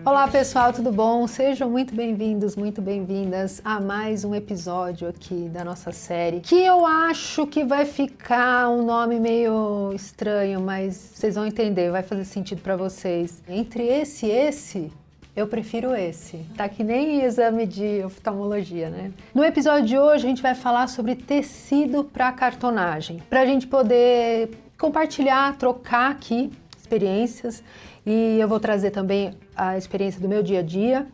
Olá pessoal, tudo bom? Sejam muito bem-vindos, muito bem-vindas a mais um episódio aqui da nossa série, que eu acho que vai ficar um nome meio estranho, mas vocês vão entender, vai fazer sentido para vocês. Entre esse e esse, eu prefiro esse. Tá que nem exame de oftalmologia, né? No episódio de hoje a gente vai falar sobre tecido para cartonagem, para a gente poder compartilhar, trocar aqui experiências, e eu vou trazer também a experiência do meu dia a dia,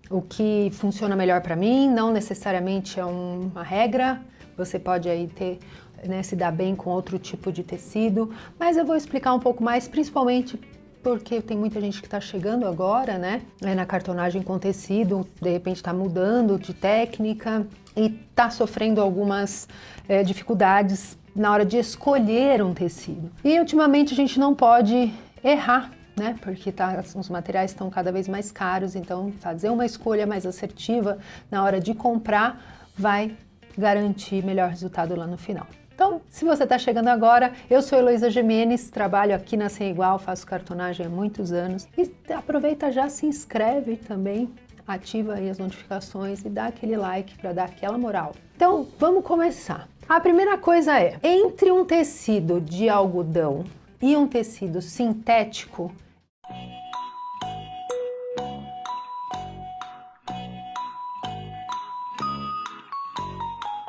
o que funciona melhor para mim, não necessariamente é uma regra, você pode aí ter, né, se dar bem com outro tipo de tecido, mas eu vou explicar um pouco mais, principalmente porque tem muita gente que está chegando agora, né, na cartonagem com tecido, de repente está mudando de técnica e está sofrendo algumas dificuldades na hora de escolher um tecido. E ultimamente a gente não pode errar, né? Porque os materiais estão cada vez mais caros, então fazer uma escolha mais assertiva na hora de comprar vai garantir melhor resultado lá no final. Então, se você está chegando agora, eu sou Heloísa Gimenez, trabalho aqui na Sem Igual, faço cartonagem há muitos anos e aproveita já, se inscreve também, ativa aí as notificações e dá aquele like para dar aquela moral. Então, vamos começar. A primeira coisa é, entre um tecido de algodão e um tecido sintético,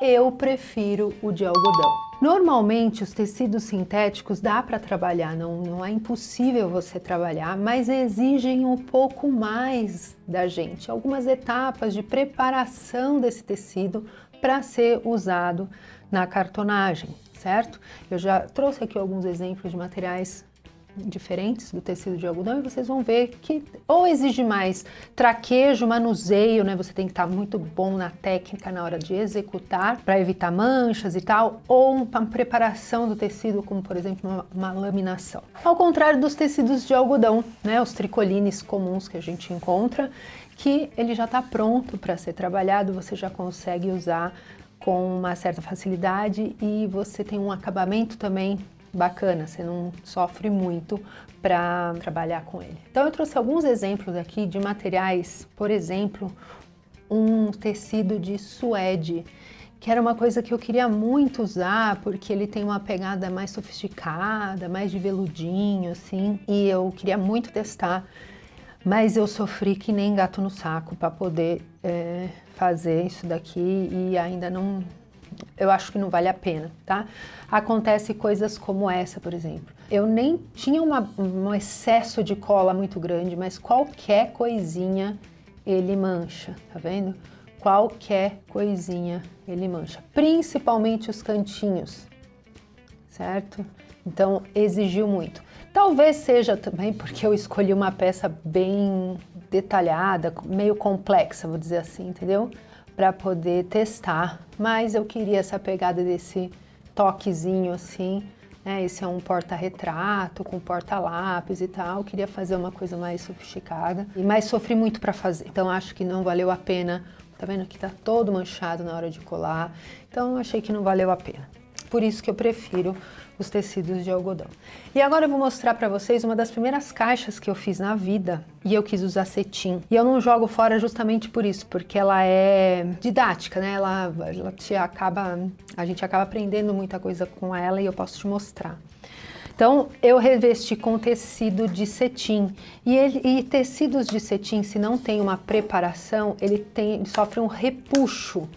eu prefiro o de algodão. Normalmente os tecidos sintéticos dá para trabalhar, não é impossível você trabalhar, mas exigem um pouco mais da gente, algumas etapas de preparação desse tecido para ser usado na cartonagem, certo? Eu já trouxe aqui alguns exemplos de materiais diferentes do tecido de algodão e vocês vão ver que ou exige mais traquejo, manuseio, né? Você tem que estar muito bom na técnica na hora de executar para evitar manchas e tal, ou uma preparação do tecido, como por exemplo uma laminação. Ao contrário dos tecidos de algodão, né? Os tricolines comuns que a gente encontra, que ele já está pronto para ser trabalhado, você já consegue usar com uma certa facilidade e você tem um acabamento também bacana, você não sofre muito para trabalhar com ele. Então eu trouxe alguns exemplos aqui de materiais, por exemplo, um tecido de suede, que era uma coisa que eu queria muito usar, porque ele tem uma pegada mais sofisticada, mais de veludinho, assim, e eu queria muito testar, mas eu sofri que nem gato no saco para poder fazer isso daqui e ainda não... Eu acho que não vale a pena, tá? Acontece coisas como essa, por exemplo. Eu nem tinha um excesso de cola muito grande, mas qualquer coisinha ele mancha, tá vendo? Qualquer coisinha ele mancha, principalmente os cantinhos, certo? Então exigiu muito. Talvez seja também porque eu escolhi uma peça bem detalhada, meio complexa, vou dizer assim, entendeu? Para poder testar, mas eu queria essa pegada desse toquezinho assim, né? Esse é um porta-retrato com porta-lápis e tal, eu queria fazer uma coisa mais sofisticada, mas sofri muito para fazer, então acho que não valeu a pena. Tá vendo que tá todo manchado na hora de colar, então achei que não valeu a pena. Por isso que eu prefiro os tecidos de algodão. E agora eu vou mostrar para vocês uma das primeiras caixas que eu fiz na vida e eu quis usar cetim. E eu não jogo fora justamente por isso, porque ela é didática, né? A gente acaba aprendendo muita coisa com ela e eu posso te mostrar. Então, eu revesti com tecido de cetim. E tecidos de cetim, se não tem uma preparação, ele sofre um repuxo.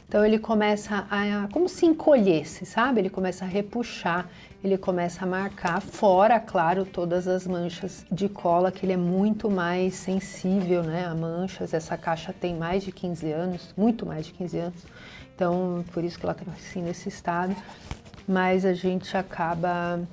Então ele começa como se encolhesse, sabe? Ele começa a repuxar, ele começa a marcar, fora, claro, todas as manchas de cola, que ele é muito mais sensível, né, a manchas. Essa caixa tem mais de 15 anos, muito mais de 15 anos, então por isso que ela está assim nesse estado. Mas a gente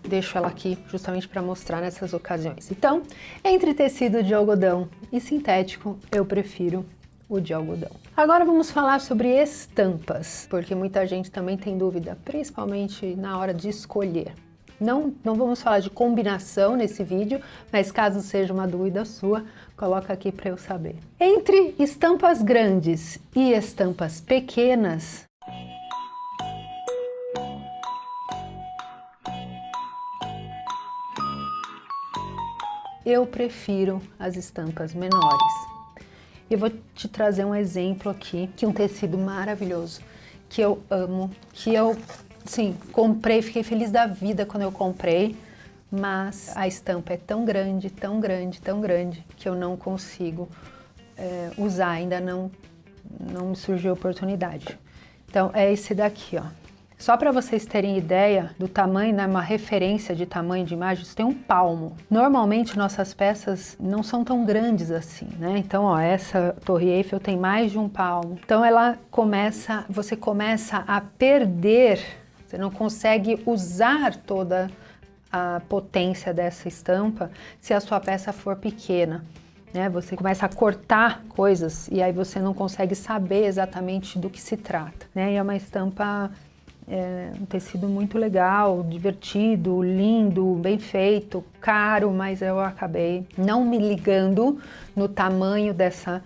deixo ela aqui justamente para mostrar nessas ocasiões. Então, entre tecido de algodão e sintético, eu prefiro o de algodão. Agora vamos falar sobre estampas, porque muita gente também tem dúvida, principalmente na hora de escolher. Não vamos falar de combinação nesse vídeo, mas caso seja uma dúvida sua, coloca aqui para eu saber. Entre estampas grandes e estampas pequenas, eu prefiro as estampas menores. Eu vou te trazer um exemplo aqui, que é um tecido maravilhoso, que eu amo, que eu, sim, comprei, fiquei feliz da vida quando eu comprei, mas a estampa é tão grande, tão grande, tão grande, que eu não consigo usar, ainda não me surgiu a oportunidade. Então, é esse daqui, ó. Só para vocês terem ideia do tamanho, né, uma referência de tamanho de imagem, isso tem um palmo. Normalmente, nossas peças não são tão grandes assim, né? Então, ó, essa Torre Eiffel tem mais de um palmo. Então, você começa a perder, você não consegue usar toda a potência dessa estampa se a sua peça for pequena. Né? Você começa a cortar coisas e aí você não consegue saber exatamente do que se trata. Né? E é uma estampa, um tecido muito legal, divertido, lindo, bem feito, caro, mas eu acabei não me ligando no tamanho dessa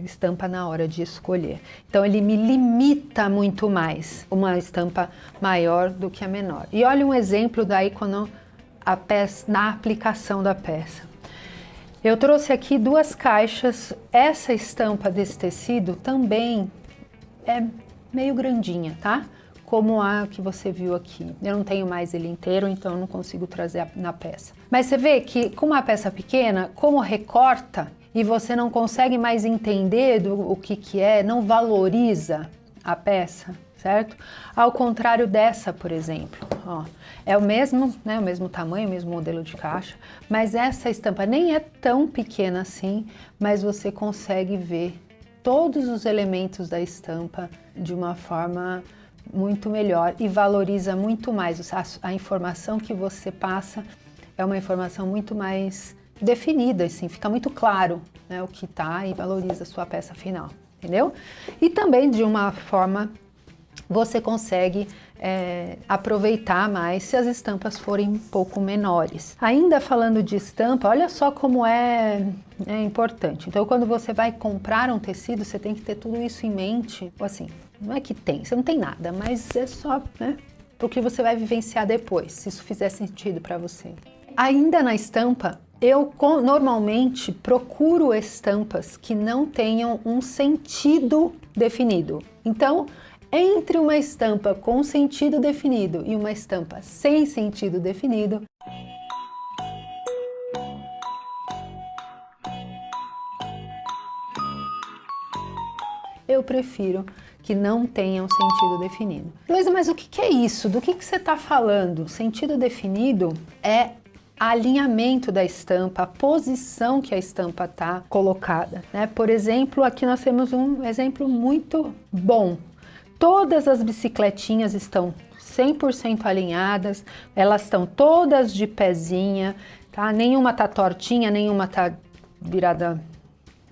estampa na hora de escolher. Então ele me limita muito mais uma estampa maior do que a menor. E olha um exemplo daí quando na aplicação da peça. Eu trouxe aqui 2 caixas, essa estampa desse tecido também é meio grandinha, tá? Como a que você viu aqui. Eu não tenho mais ele inteiro, então eu não consigo trazer na peça. Mas você vê que com uma peça pequena, como recorta e você não consegue mais entender o que é, não valoriza a peça, certo? Ao contrário dessa, por exemplo, ó, é o mesmo, né, o mesmo tamanho, o mesmo modelo de caixa, mas essa estampa nem é tão pequena assim, mas você consegue ver todos os elementos da estampa de uma forma muito melhor e valoriza muito mais. A informação que você passa é uma informação muito mais definida, assim, fica muito claro, né, o que tá e valoriza a sua peça final, entendeu? E também de uma forma você consegue aproveitar mais se as estampas forem um pouco menores. Ainda falando de estampa, olha só como é importante. Então, quando você vai comprar um tecido, você tem que ter tudo isso em mente. Assim, não é que você não tem nada, mas é só, né, porque você vai vivenciar depois, se isso fizer sentido para você. Ainda na estampa, eu normalmente procuro estampas que não tenham um sentido definido. Então, entre uma estampa com sentido definido e uma estampa sem sentido definido, eu prefiro que não tenham sentido definido. Luísa, mas o que é isso? Do que você está falando? Sentido definido é alinhamento da estampa, a posição que a estampa está colocada, né? Por exemplo, aqui nós temos um exemplo muito bom. Todas as bicicletinhas estão 100% alinhadas, elas estão todas de pezinha, tá? Nenhuma tá tortinha, nenhuma tá virada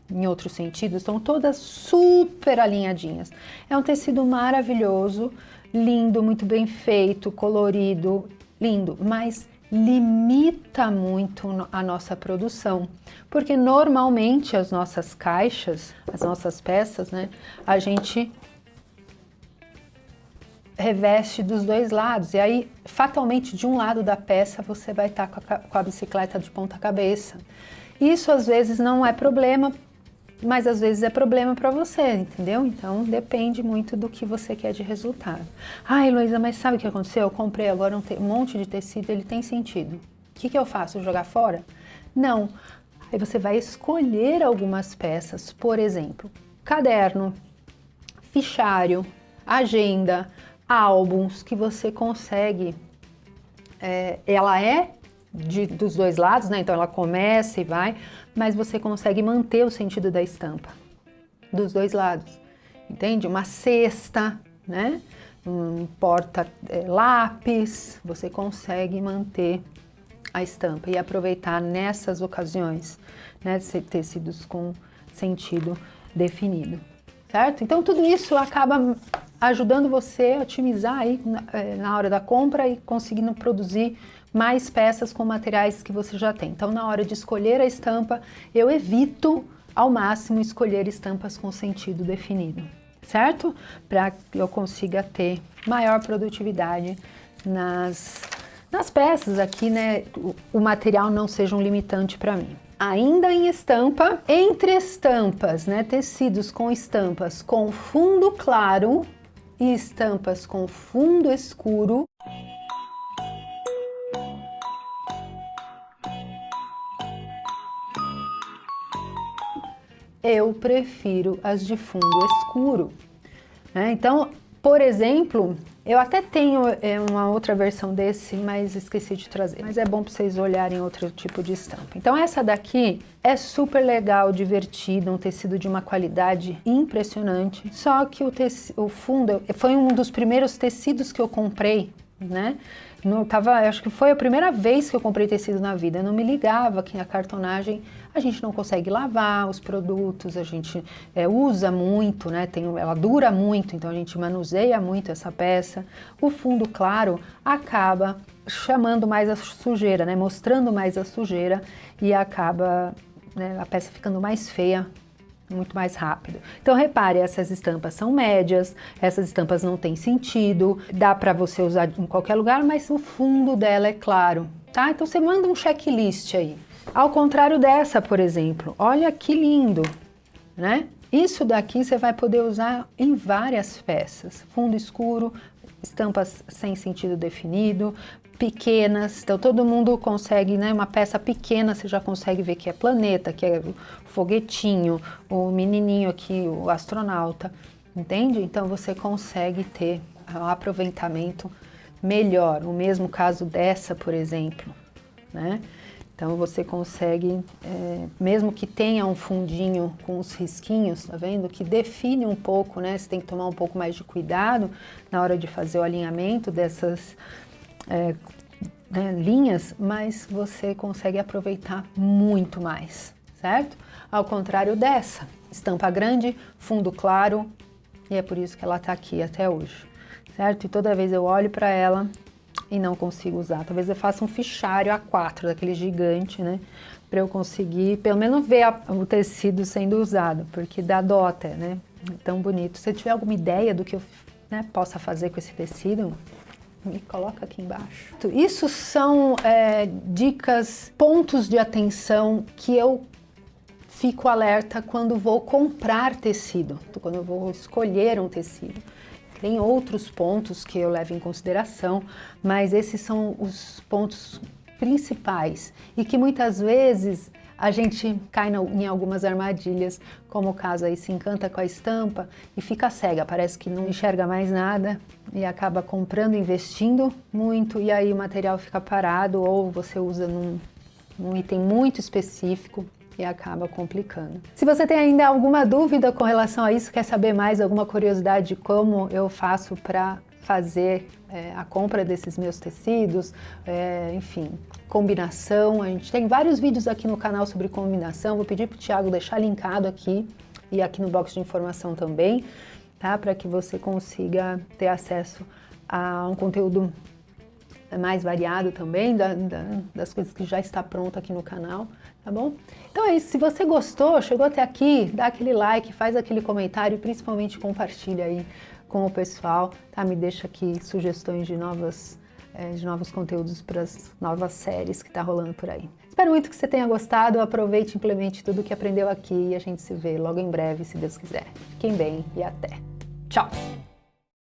em outro sentido, estão todas super alinhadinhas. É um tecido maravilhoso, lindo, muito bem feito, colorido, lindo, mas limita muito a nossa produção, porque normalmente as nossas caixas, as nossas peças, né, a gente reveste dos 2 lados, e aí fatalmente de um lado da peça você vai estar com a bicicleta de ponta cabeça. Isso às vezes não é problema, mas às vezes é problema para você, entendeu? Então depende muito do que você quer de resultado. Ai, Luísa, mas sabe o que aconteceu? Eu comprei agora um monte de tecido, ele tem sentido. O que eu faço? Jogar fora? Não. Aí você vai escolher algumas peças, por exemplo, caderno, fichário, agenda, álbuns, que você consegue, ela é dos 2 lados, né? Então ela começa e vai, mas você consegue manter o sentido da estampa dos 2 lados, entende? Uma cesta, né? Um porta-lápis, você consegue manter a estampa e aproveitar nessas ocasiões, né? Tecidos com sentido definido, certo? Então tudo isso acaba ajudando você a otimizar aí na hora da compra e conseguindo produzir mais peças com materiais que você já tem. Então, na hora de escolher a estampa, eu evito ao máximo escolher estampas com sentido definido, certo? Para que eu consiga ter maior produtividade Nas peças aqui, né, o material não seja um limitante para mim. Ainda em estampa, entre estampas, né, tecidos com estampas com fundo claro e estampas com fundo escuro, eu prefiro as de fundo escuro, né? Então, por exemplo, eu até tenho uma outra versão desse, mas esqueci de trazer. Mas é bom para vocês olharem outro tipo de estampa. Então essa daqui é super legal, divertida, um tecido de uma qualidade impressionante. Só que o fundo foi um dos primeiros tecidos que eu comprei, né? Acho que foi a primeira vez que eu comprei tecido na vida. Eu não me ligava que a cartonagem a gente não consegue lavar os produtos, a gente usa muito, né? Ela dura muito, então a gente manuseia muito essa peça. O fundo claro acaba chamando mais a sujeira, né? Mostrando mais a sujeira e acaba, né, a peça ficando mais feia muito mais rápido. Então repare, essas estampas são médias, essas estampas não têm sentido, dá para você usar em qualquer lugar, mas o fundo dela é claro, tá? Então você manda um checklist aí. Ao contrário dessa, por exemplo, olha que lindo, né? Isso daqui você vai poder usar em várias peças, fundo escuro, estampas sem sentido definido, pequenas, então todo mundo consegue, né, uma peça pequena, você já consegue ver que é planeta, que é o foguetinho, o menininho aqui, o astronauta, entende? Então você consegue ter um aproveitamento melhor, o mesmo caso dessa, por exemplo, né? Então você consegue, mesmo que tenha um fundinho com os risquinhos, tá vendo? Que define um pouco, né? Você tem que tomar um pouco mais de cuidado na hora de fazer o alinhamento dessas linhas, mas você consegue aproveitar muito mais, certo? Ao contrário dessa, estampa grande, fundo claro, e é por isso que ela tá aqui até hoje, certo? E toda vez eu olho para ela e não consigo usar. Talvez eu faça um fichário A4, daquele gigante, né? Para eu conseguir, pelo menos, ver o tecido sendo usado, porque dá dó até, né? É tão bonito. Se tiver alguma ideia do que eu, né, possa fazer com esse tecido, me coloca aqui embaixo. Isso são dicas, pontos de atenção que eu fico alerta quando vou comprar tecido, quando eu vou escolher um tecido. Tem outros pontos que eu levo em consideração, mas esses são os pontos principais e que muitas vezes a gente cai em algumas armadilhas, como o caso aí, se encanta com a estampa e fica cega, parece que não enxerga mais nada e acaba comprando, investindo muito e aí o material fica parado ou você usa num item muito específico e acaba complicando. Se você tem ainda alguma dúvida com relação a isso, quer saber mais, alguma curiosidade de como eu faço para fazer a compra desses meus tecidos, enfim, combinação, a gente tem vários vídeos aqui no canal sobre combinação, vou pedir para o Thiago deixar linkado aqui e aqui no box de informação também, tá? Para que você consiga ter acesso a um conteúdo mais variado também, das coisas que já está pronto aqui no canal, tá bom? Então é isso, se você gostou, chegou até aqui, dá aquele like, faz aquele comentário e principalmente compartilha aí com o pessoal, tá? Me deixa aqui sugestões de novos conteúdos para as novas séries que tá rolando por aí. Espero muito que você tenha gostado, aproveite e implemente tudo que aprendeu aqui e a gente se vê logo em breve, se Deus quiser. Fiquem bem e até. Tchau!